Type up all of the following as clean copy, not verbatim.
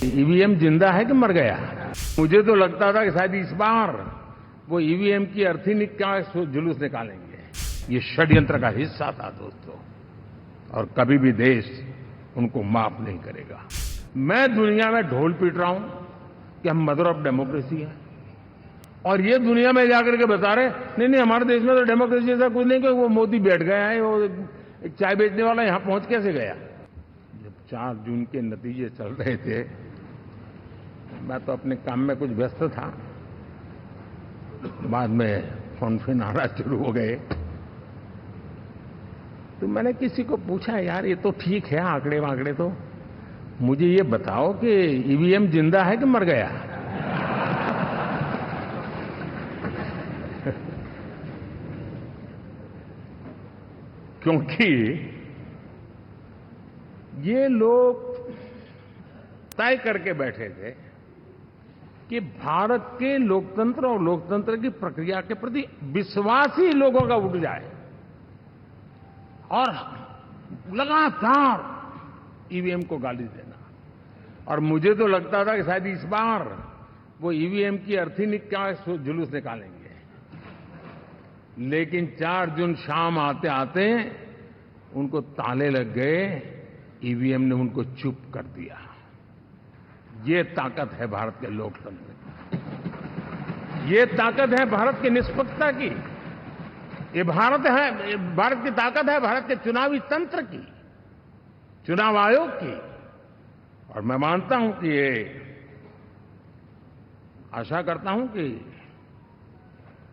EVM जिंदा है कि मर गया? मुझे तो लगता था कि शायद इस बार वो ईवीएम की अर्थी का जुलूस निकालेंगे। ये षड्यंत्र का हिस्सा था दोस्तों, और कभी भी देश उनको माफ नहीं करेगा। मैं दुनिया में ढोल पीट रहा हूं कि हम मदर ऑफ डेमोक्रेसी है, और ये दुनिया में जाकर के बता रहे नहीं हमारे देश में तो डेमोक्रेसी जैसा कुछ नहीं, कि वो मोदी बैठ गया है, वो एक चाय बेचने वाला यहां पहुंच कैसे गया? जब 4 जून के नतीजे चल रहे थे, मैं तो अपने काम में कुछ व्यस्त था। बाद में फोन आना शुरू हो गए, तो मैंने किसी को पूछा, यार ये तो ठीक है आंकड़े वांकड़े, तो मुझे ये बताओ कि ईवीएम जिंदा है कि मर गया? क्योंकि ये लोग तय करके बैठे थे कि भारत के लोकतंत्र और लोकतंत्र की प्रक्रिया के प्रति विश्वास ही लोगों का उठ जाए, और लगातार ईवीएम को गाली देना। और मुझे तो लगता था कि शायद इस बार वो ईवीएम की अर्थी का जुलूस निकालेंगे, लेकिन 4 जून शाम आते आते उनको ताले लग गए, ईवीएम ने उनको चुप कर दिया। ये ताकत है भारत के लोकतंत्र की, ये ताकत है भारत की निष्पक्षता की, ये भारत की ताकत है भारत के चुनावी तंत्र की, चुनाव आयोग की। और मैं मानता हूं कि ये आशा करता हूं कि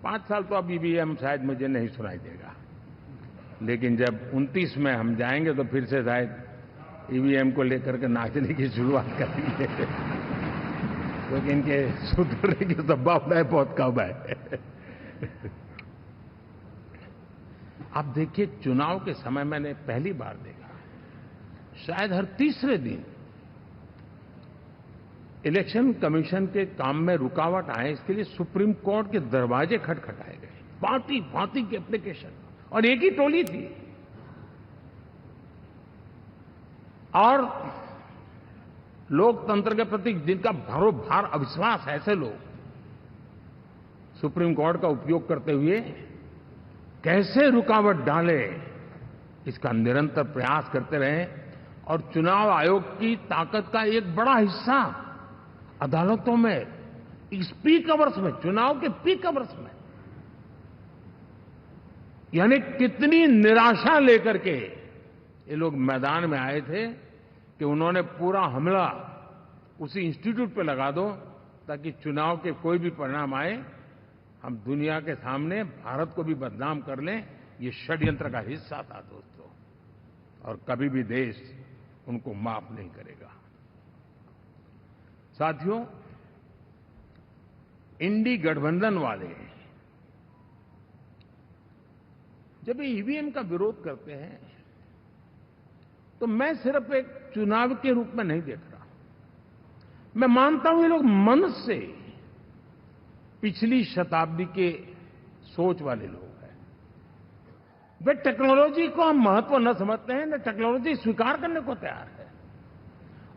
5 साल तो अब ईवीएम शायद मुझे नहीं सुनाई देगा, लेकिन जब 29 में हम जाएंगे तो फिर से शायद ईवीएम को लेकर के नाचने की शुरुआत करेंगे, क्योंकि इनके सुधरने की संभावना बहुत कम है। आप देखिए, चुनाव के समय मैंने पहली बार देखा, शायद हर तीसरे दिन इलेक्शन कमीशन के काम में रुकावट आए, इसके लिए सुप्रीम कोर्ट के दरवाजे खटखटाए गए, भांति भांति की एप्लीकेशन, और एक ही टोली थी। और लोकतंत्र के प्रति जिनका भरोभार अविश्वास है, ऐसे लोग सुप्रीम कोर्ट का उपयोग करते हुए कैसे रुकावट डाले, इसका निरंतर प्रयास करते रहे। और चुनाव आयोग की ताकत का एक बड़ा हिस्सा अदालतों में, इस पीक अवर्स में, चुनाव के पीक अवर्स में, यानी कितनी निराशा लेकर के ये लोग मैदान में आए थे कि उन्होंने पूरा हमला उसी इंस्टीट्यूट पे लगा दो, ताकि चुनाव के कोई भी परिणाम आए, हम दुनिया के सामने भारत को भी बदनाम कर लें। ये षड्यंत्र का हिस्सा था दोस्तों, और कभी भी देश उनको माफ नहीं करेगा। साथियों, इंडी गठबंधन वाले जब ईवीएम का विरोध करते हैं, तो मैं सिर्फ एक चुनाव के रूप में नहीं देख रहा। मैं मानता हूं ये लोग मन से पिछली शताब्दी के सोच वाले लोग हैं। वे टेक्नोलॉजी को हम महत्व न समझते हैं, न टेक्नोलॉजी स्वीकार करने को तैयार है।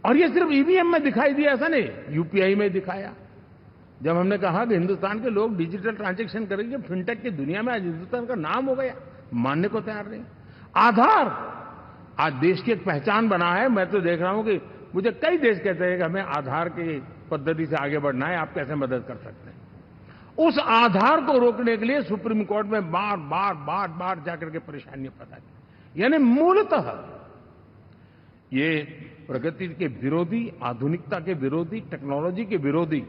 और ये सिर्फ ईवीएम में दिखाई दिया, ऐसा नहीं, यूपीआई में दिखाया। जब हमने कहा कि हिंदुस्तान के लोग डिजिटल ट्रांजैक्शन करेंगे, फिनटेक की दुनिया में आज हिंदुस्तान का नाम हो गया, मानने को तैयार नहीं। आधार आज देश की एक पहचान बना है। मैं तो देख रहा हूं कि मुझे कई देश कहते हैं कि हमें आधार की पद्धति से आगे बढ़ना है, आप कैसे मदद कर सकते हैं। उस आधार को रोकने के लिए सुप्रीम कोर्ट में बार बार जाकर के परेशानियां पैदा की। यानी मूलतः ये प्रगति के विरोधी, आधुनिकता के विरोधी, टेक्नोलॉजी के विरोधी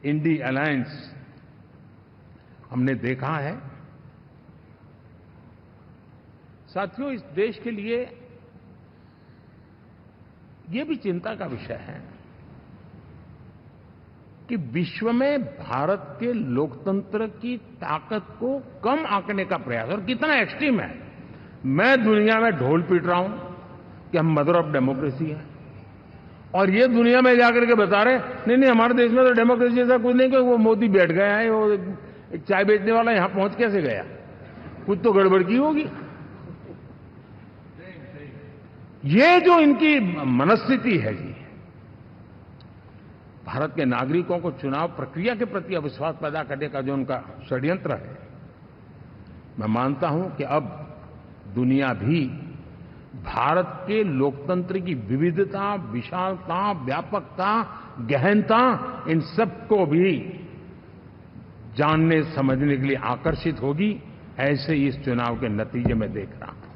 इंडी अलायंस हमने देखा है। साथियों, इस देश के लिए ये भी चिंता का विषय है कि विश्व में भारत के लोकतंत्र की ताकत को कम आंकने का प्रयास, और कितना एक्सट्रीम है। मैं दुनिया में ढोल पीट रहा हूं कि हम मदर ऑफ डेमोक्रेसी है, और ये दुनिया में जाकर के बता रहे नहीं हमारे देश में तो डेमोक्रेसी जैसा कुछ नहीं, कि वो मोदी बैठ गया है, वो एक चाय बेचने वाला यहां पहुंच कैसे गया? कुछ तो गड़बड़ की होगी। ये जो इनकी मनस्थिति है जी, भारत के नागरिकों को चुनाव प्रक्रिया के प्रति अविश्वास पैदा करने का जो उनका षड्यंत्र है, मैं मानता हूं कि अब दुनिया भी भारत के लोकतंत्र की विविधता, विशालता, व्यापकता, गहनता, इन सबको भी जानने समझने के लिए आकर्षित होगी। ऐसे ही इस चुनाव के नतीजे में देख रहा हूं।